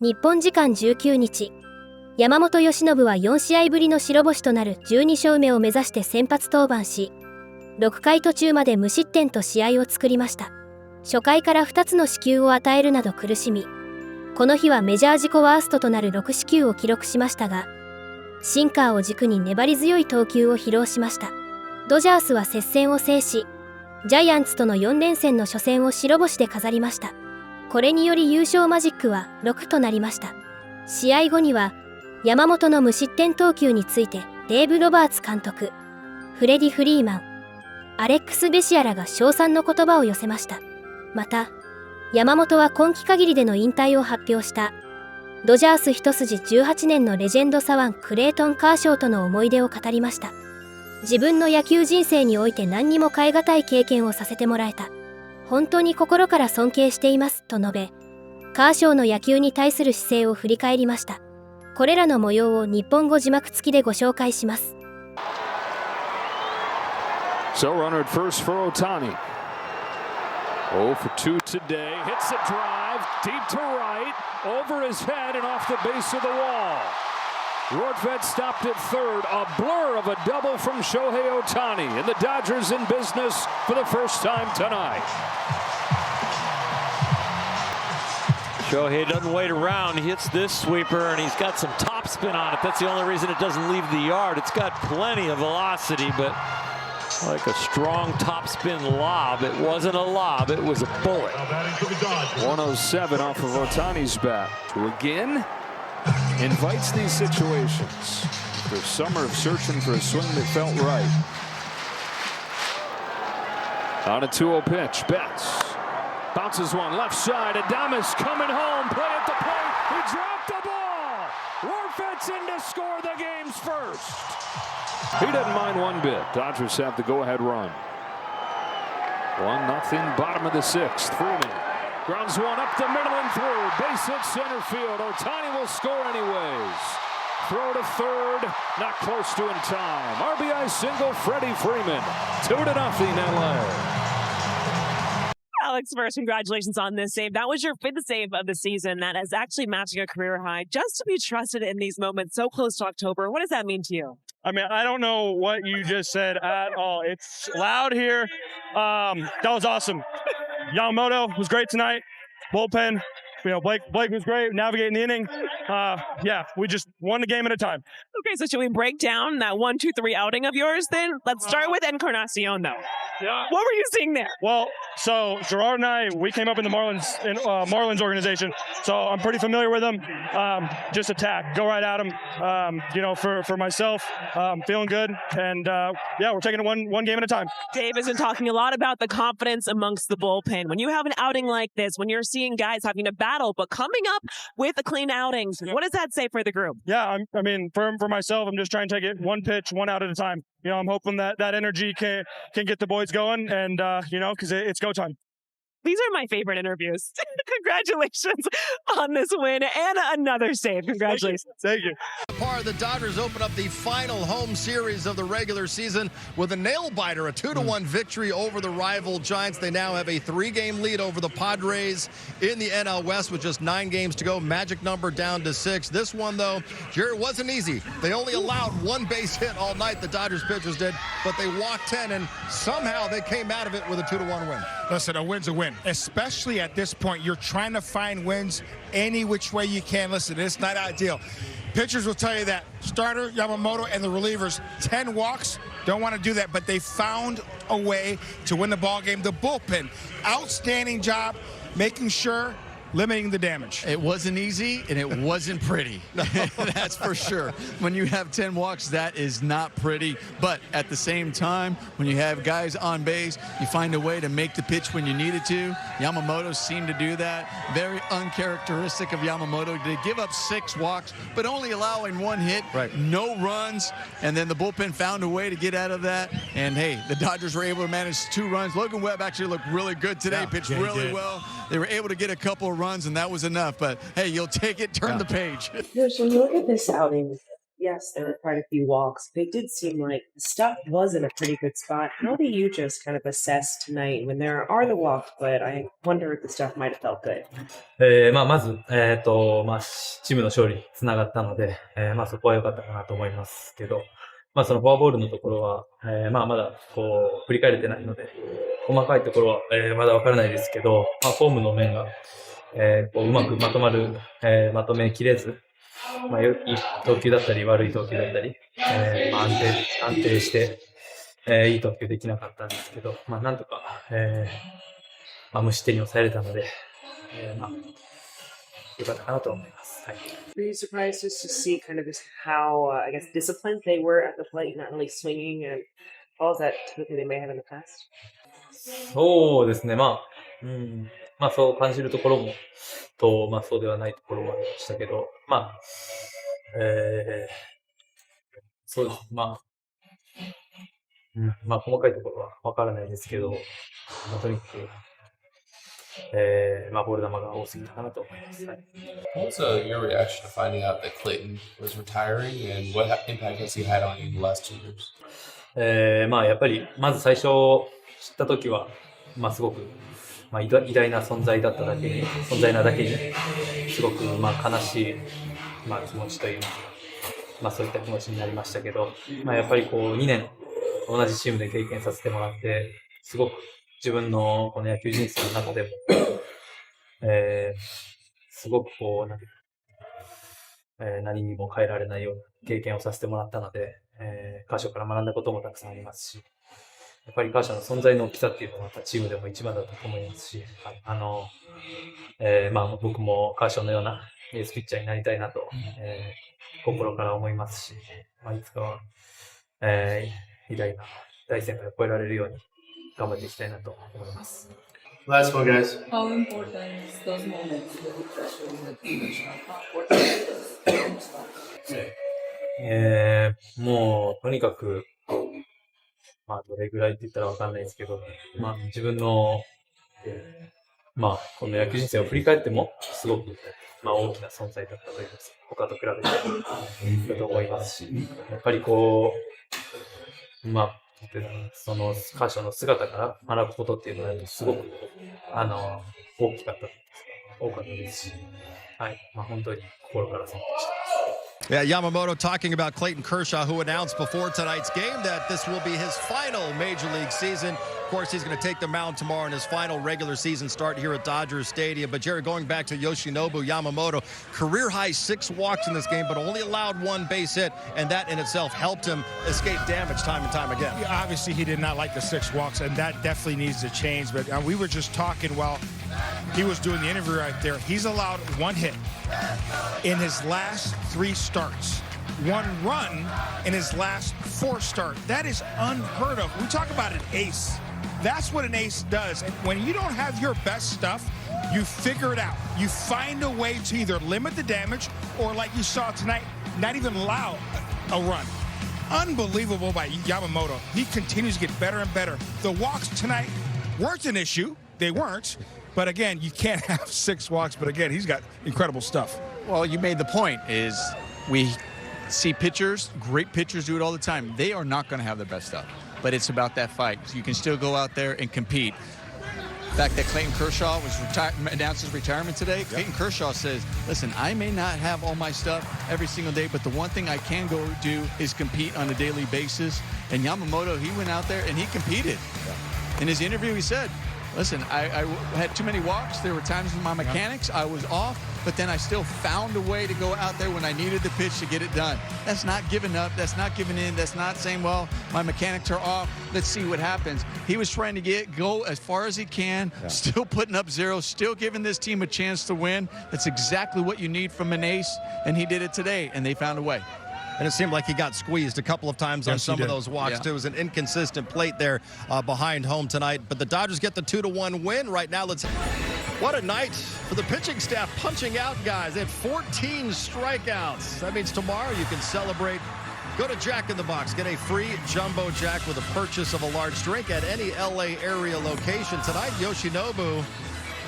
日本時間19日、山本由伸は4試合ぶりの白星となる12勝目を目指して先発登板し、6回途中まで無失点と試合を作りました。初回から2つの四球を与えるなど苦しみ、この日はメジャー自己ワーストとなる6四球を記録しましたが、シンカーを軸に粘り強い投球を披露しました。ドジャースは接戦を制し、ジャイアンツとの4連戦の初戦を白星で飾りました。これにより優勝マジックは6となりました。試合後には、山本の無失点投球についてデーブ・ロバーツ監督、フレディ・フリーマン、アレックス・ベシアらが称賛の言葉を寄せました。また、山本は今季限りでの引退を発表したドジャース一筋18年のレジェンド左腕クレイトン・カーショーとの思い出を語りました。自分の野球人生において何にも代え難い経験をさせてもらえた。本当に心から尊敬していますと述べ、カーショーの野球に対する姿勢を振り返りました。これらの模様を日本語字幕付きでご紹介します。So runner at first for Ohtani. 0 for 2 today. Hits a drive deep to right, over his head and off the base of the wall. Rortvedt stopped at third. A blur of a double from Shohei Ohtani, and the Dodgers in business for the first time tonight. Shohei doesn't wait around. He hits this sweeper, and he's got some topspin on it. That's the only reason it doesn't leave the yard. It's got plenty of velocity, but like a strong topspin lob. It wasn't a lob, it was a bullet. 107 off of Ohtani's bat, who again invites these situations. After a summer of searching for a swing that felt right. On a 2-0 pitch, Betts bounces one left side. Adames coming home. Play at the plate. He dropped the ball. Rortvedt's in to score the game's first. He doesn't mind one bit. Dodgers have the go-ahead run. 1-0, bottom of the sixth. Freeman grounds one up the middle and through. Base hit center field. Ohtani will score anyways. Throw to third, not close to in time. RBI single, Freddie Freeman. 2-0 LA. Alex, first, congratulations on this save. That was your fifth save of the season. That is actually matching a career high. Just to be trusted in these moments so close to October, what does that mean to you? I mean, I don't know what you just said at all. It's loud here. That was awesome. Yamamoto was great tonight. Bullpen, Blake was great navigating the inning. Yeah, we just won the game at a time. Okay, so should we break down that 1-2-3 outing of yours then? Let's start with Encarnacion, though. Yeah. What were you seeing there? Well, so Gerard and I, we came up in the Marlins organization, so I'm pretty familiar with them. Just attack, go right at them. For myself, feeling good, and yeah, we're taking it one game at a time. Dave has been talking a lot about the confidence amongst the bullpen. When you have an outing like this, when you're seeing guys having to battle, but coming up with a clean outings, what does that say for the group? Yeah, I mean, for myself, I'm just trying to take it one pitch, one out at a time. I'm hoping that energy can get the boys going, and because it's go time. These are my favorite interviews. Congratulations on this win and another save. Congratulations. Thank you. The Dodgers open up the final home series of the regular season with a nail-biter, a 2-1 victory over the rival Giants. They now have a 3-game lead over the Padres in the NL West with just 9 games to go. Magic number down to 6. This one, though, Jared, wasn't easy. They only allowed 1 base hit all night, the Dodgers pitchers did, but they walked 10, and somehow they came out of it with a 2-1 win. Listen, a win's a win. Especially at this point, you're trying to find wins any which way you can. Listen, it's not ideal. Pitchers will tell you that. Starter, Yamamoto, and the relievers, 10 walks, don't want to do that, but they found a way to win the ball game. The bullpen, outstanding job making sure limiting the damage. It wasn't easy, and it wasn't pretty. That's for sure. When you have 10 walks, that is not pretty. But at the same time, when you have guys on base, you find a way to make the pitch when you need it to. Yamamoto seemed to do that. Very uncharacteristic of Yamamoto to give up 6 walks, but only allowing 1 hit, right. No runs. And then the bullpen found a way to get out of that. And, hey, the Dodgers were able to manage 2 runs. Logan Webb actually looked really good today, pitched really well. They were able to get a couple of runs, and that was enough. But, hey, you'll take it, turn the page. When you look at this outing, Yes, there were quite a few walks. They did seem like the stuff was in a pretty good spot. How do you just kind of assess tonight when there are the walks, but I wonder if the stuff might have felt good? まず、チームの勝利につながったので、そこは良かったかなと思いますけど、そのフォアボールのところは、まだ振り返れてないので、細かいところは、まだわからないですけど、フォームの面が、うまくまとめきれず、いい投球だったり悪い投球だったり、安定して、いい投球できなかったんですけど、なんとか、無失点に抑えれたので、良かったかなと思います。はい。Were you surprised just to see kind of just how, I guess, disciplined they were at the plate, not really swinging and balls that typically they may have in the past? そうですね、そう感じるところも、そうではないところもありましたけど、そうです。細かいところはわからないですけど、とにかく、ボール球が多すぎたかなと思います。はい。What was your reaction to finding out that Clayton was retiring, and what impact has he had on you in the last 2 years? やっぱり、まず最初知ったときは、すごく、偉大な存在なだけに、すごく、悲しい、気持ちというか、そういった気持ちになりましたけど、やっぱり2年、同じチームで経験させてもらって、すごく自分のこの野球人生の中でも、すごく何にも変えられないような経験をさせてもらったので、カーショーから学んだこともたくさんありますし、やっぱりカーショーの存在の大きさっていうのはまたチームでも一番だったと思いますし、僕もカーショーのようなエースピッチャーになりたいなと、心から思いますし、いつかは、偉大な大先輩を超えられるように頑張っていきたいなと思います。Last one, guys. How important is those moments with the pressure in the division? How important is this? もうとにかく、どれぐらいって言ったらわかんないですけど、自分の、この野球人生を振り返っても、すごく、大きな存在だったというか、他と比べて、だと思いますし、やっぱりそのカーショーの姿から学ぶことっていうのは、すごく、大きかったですし、はい、本当に心から尊敬しています。Yeah, Yamamoto talking about Clayton Kershaw, who announced before tonight's game that this will be his final Major League season. Of course, he's going to take the mound tomorrow in his final regular season start here at Dodger Stadium. But, Jerry, going back to Yoshinobu Yamamoto, career-high 6 walks in this game, but only allowed 1 base hit, and that in itself helped him escape damage time and time again. Yeah, obviously, he did not like the 6 walks, and that definitely needs to change. But we were just talking while he was doing the interview right there. He's allowed 1 hit in his last 3 starts. 1 run in his last 4 starts. That is unheard of. We talk about an ace. That's what an ace does. And when you don't have your best stuff, you figure it out. You find a way to either limit the damage or, like you saw tonight, not even allow a run. Unbelievable by Yamamoto. He continues to get better and better. The walks tonight weren't an issue. They weren't. But again, you can't have 6 walks. But again, he's got incredible stuff. Well, you made the point is we see pitchers, great pitchers do it all the time. They are not going to have their best stuff, but it's about that fight. So you can still go out there and compete. The fact that Clayton Kershaw announced his retirement today, yep. Clayton Kershaw says, listen, I may not have all my stuff every single day, but the one thing I can go do is compete on a daily basis. And Yamamoto, he went out there and he competed. Yeah. In his interview, he said, listen, I had too many walks. There were times in my mechanics I was off, but then I still found a way to go out there when I needed the pitch to get it done. That's not giving up. That's not giving in. That's not saying, well, my mechanics are off. Let's see what happens. He was trying to go as far as he can, still putting up zeros, still giving this team a chance to win. That's exactly what you need from an ace, and he did it today, and they found a way. And it seemed like he got squeezed a couple of times on some of those walks, too. It was an inconsistent plate there behind home tonight. But the Dodgers get the 2-1 win. Right now, what a night for the pitching staff punching out guys. They had 14 strikeouts. That means tomorrow you can celebrate. Go to Jack in the Box. Get a free Jumbo Jack with a purchase of a large drink at any LA area location. Tonight, Yoshinobu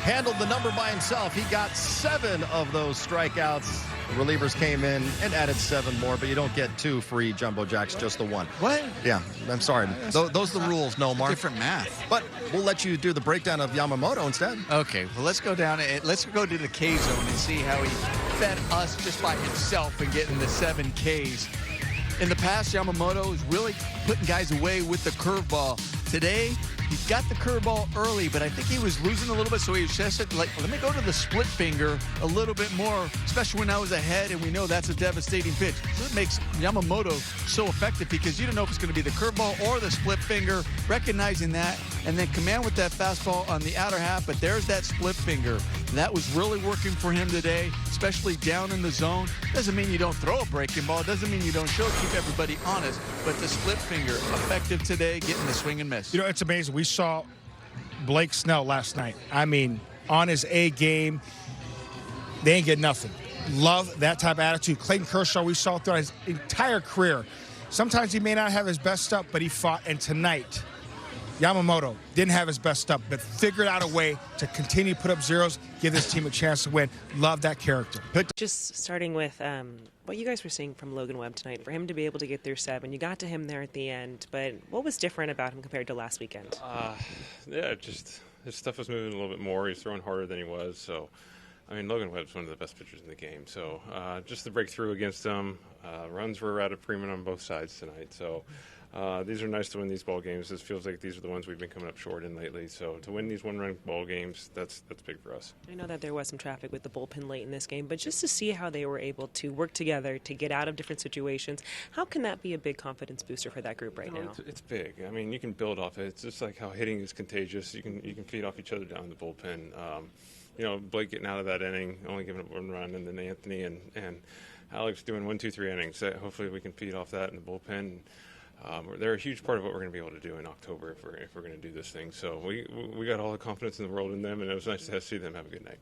handled the number by himself. He got 7 of those strikeouts. The relievers came in and added 7 more, but you don't get 2 free Jumbo Jacks, just the 1. What? Yeah, I'm sorry. Those are the rules, no, Mark. Different math. But we'll let you do the breakdown of Yamamoto instead. Okay, well, let's go down and let's go to the K zone and see how he fed us just by himself and getting the 7 Ks. In the past, Yamamoto was really putting guys away with the curveball. Today, he got the curveball early, but I think he was losing a little bit, so he just said, like, let me go to the split finger a little bit more, especially when I was ahead, and we know that's a devastating pitch. So it makes Yamamoto so effective because you don't know if it's going to be the curveball or the split finger, recognizing that, and then command with that fastball on the outer half, but there's that split finger. That was really working for him today, especially down in the zone. Doesn't mean you don't throw a breaking ball, doesn't mean you don't keep everybody honest, but the split finger, effective today, getting the swing and miss. You know, it's amazing. We saw Blake Snell last night. I mean, on his A game, they ain't get nothing. Love that type of attitude. Clayton Kershaw, we saw throughout his entire career. Sometimes he may not have his best stuff, but he fought. And tonight, Yamamoto didn't have his best stuff, but figured out a way to continue to put up zeros, give this team a chance to win. Love that character. Just starting with what you guys were seeing from Logan Webb tonight, for him to be able to get through 7, you got to him there at the end, but what was different about him compared to last weekend? Yeah, just his stuff was moving a little bit more. He's throwing harder than he was, so I mean, Logan Webb's one of the best pitchers in the game. So just the breakthrough against him, runs were at a premium on both sides tonight. So these are nice to win these ball games. It feels like these are the ones we've been coming up short in lately. So to win these one-run ball games, that's big for us. I know that there was some traffic with the bullpen late in this game, but just to see how they were able to work together to get out of different situations, how can that be a big confidence booster for that group right now? It's big. I mean, you can build off it. It's just like how hitting is contagious. You can feed off each other down in the bullpen. You know, Blake getting out of that inning, only giving up 1 run, and then Anthony and Alex doing 1, 2, 3 innings. Hopefully we can feed off that in the bullpen. They're a huge part of what we're going to be able to do in October if we're going to do this thing. So we got all the confidence in the world in them, and it was nice to see them have a good night.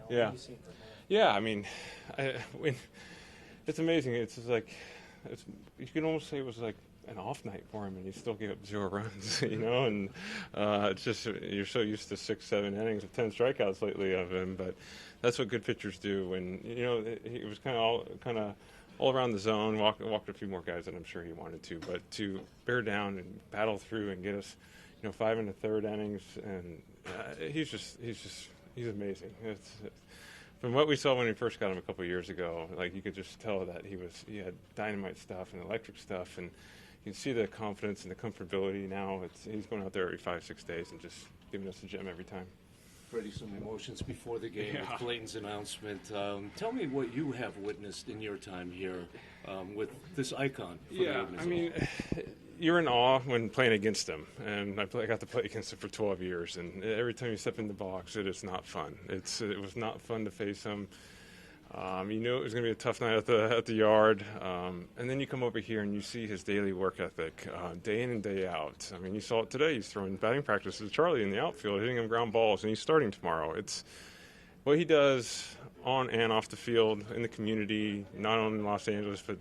Yeah. Yeah, I mean, it's amazing. It's just like, you can almost say it was like an off night for him, and he still gave up 0 runs, you know, and it's just, you're so used to 6, 7 innings with 10 strikeouts lately of him, but that's what good pitchers do. When, you know, he was kind of all around the zone, walked a few more guys than I'm sure he wanted to, but to bear down and battle through and get us, you know, 5 1/3 innings, and he's amazing. From what we saw when we first got him a couple of years ago, like, you could just tell that he had dynamite stuff and electric stuff, and you can see the confidence and the comfortability now. He's going out there every 5, 6 days and just giving us a gem every time. Freddie, some emotions before the game with Clayton's announcement. Tell me what you have witnessed in your time here with this icon for the organization. I mean, you're in awe when playing against him, and I got to play against him for 12 years, and every time you step in the box, it is not fun. It was not fun to face him. You knew it was going to be a tough night at the yard, and then you come over here and you see his daily work ethic, day in and day out. I mean, you saw it today. He's throwing batting practice with Charlie in the outfield, hitting him ground balls, and he's starting tomorrow. It's what he does on and off the field in the community, not only in Los Angeles but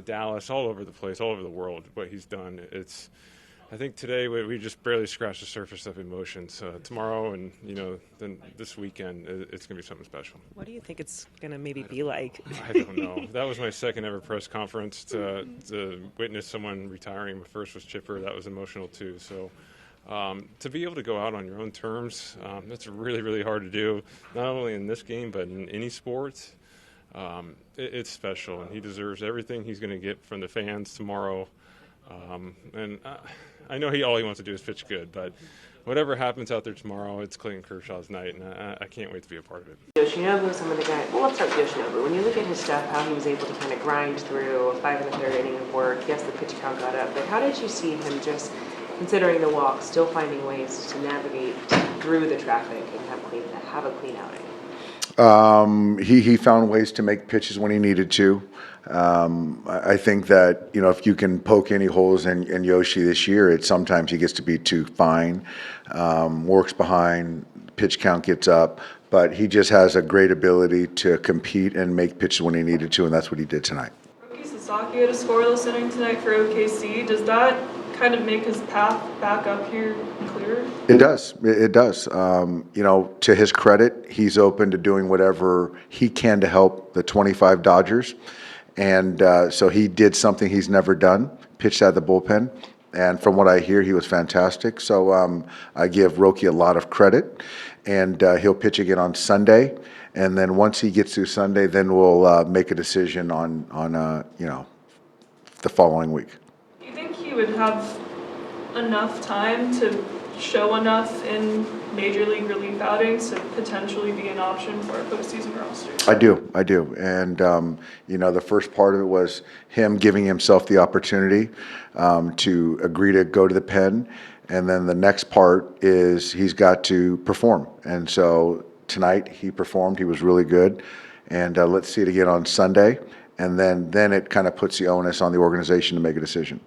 Dallas, all over the place, all over the world. What he's done, I think today we just barely scratched the surface of emotions. Tomorrow and, you know, then this weekend, it's going to be something special. What do you think it's going to maybe be like? I don't know. That was my second ever press conference to witness someone retiring. My first was Chipper. That was emotional too. So to be able to go out on your own terms, that's really, really hard to do, not only in this game but in any sport. It's special, and he deserves everything he's going to get from the fans tomorrow. And I know all he wants to do is pitch good, but whatever happens out there tomorrow, it's Clayton Kershaw's night, and I can't wait to be a part of it. Yoshinobu, some of the guys. Well, let's start with Yoshinobu. When you look at his stuff, how he was able to kind of grind through a 5 1/3 inning of work. Yes, the pitch count got up, but how did you see him, just considering the walk, still finding ways to navigate through the traffic and have a clean outing? He found ways to make pitches when he needed to. I think that, you know, if you can poke any holes in Yoshi this year, sometimes he gets to be too fine, works behind, pitch count gets up, but he just has a great ability to compete and make pitches when he needed to, and that's what he did tonight. Rookie Sasaki had a scoreless inning tonight for OKC. Does that kind of make his path back up here clearer? It does. It does. To his credit, he's open to doing whatever he can to help the 25 Dodgers. And so he did something he's never done, pitched out of the bullpen. And from what I hear, he was fantastic. So I give Roki a lot of credit. And he'll pitch again on Sunday. And then once he gets through Sunday, then we'll make a decision on the following week. Do you think he would have enough time to show enough in major league relief outings to potentially be an option for a postseason roster? I do. And, the first part of it was him giving himself the opportunity to agree to go to the pen. And then the next part is he's got to perform. And so tonight he performed. He was really good. And let's see it again on Sunday. And then it kind of puts the onus on the organization to make a decision.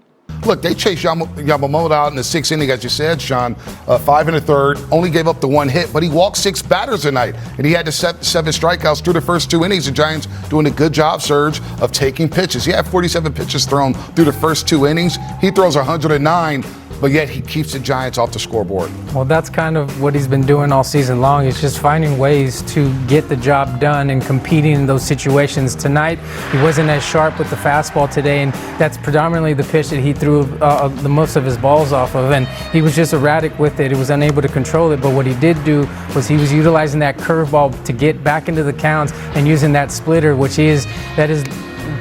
Look, they chased Yamamoto out in the sixth inning, as you said, Sean. 5 1/3, only gave up the 1 hit, but he walked 6 batters tonight, and he had to set 7 strikeouts through the first 2 innings. The Giants doing a good job, Serge, of taking pitches. He had 47 pitches thrown through the first 2 innings. He throws 109. But yet he keeps the Giants off the scoreboard. Well, that's kind of what he's been doing all season long. He's just finding ways to get the job done and competing in those situations. Tonight, he wasn't as sharp with the fastball today, and that's predominantly the pitch that he threw the most of his balls off of. And he was just erratic with it. He was unable to control it. But what he did do was he was utilizing that curveball to get back into the counts and using that splitter, that is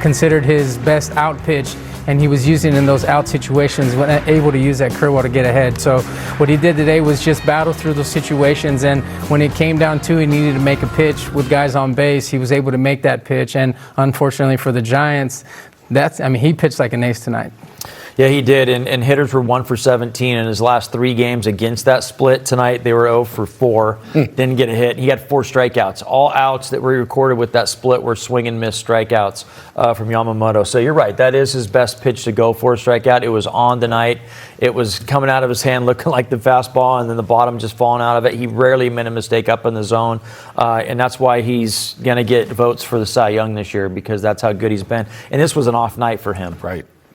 considered his best out pitch. And he was using in those out situations when able to use that curveball to get ahead. So what he did today was just battle through those situations, and when it came down to he needed to make a pitch with guys on base, he was able to make that pitch. And unfortunately for the Giants, he pitched like an ace tonight. Yeah, he did, and hitters were 1 for 17 in his last 3 games against that split. Tonight they were 0 for 4, didn't get a hit. He had 4 strikeouts. All outs that were recorded with that split were swing and miss strikeouts from Yamamoto. So you're right, that is his best pitch to go for a strikeout. It was on tonight. It was coming out of his hand looking like the fastball, and then the bottom just falling out of it. He rarely made a mistake up in the zone, and that's why he's going to get votes for the Cy Young this year, because that's how good he's been. And this was an off night for him. Right.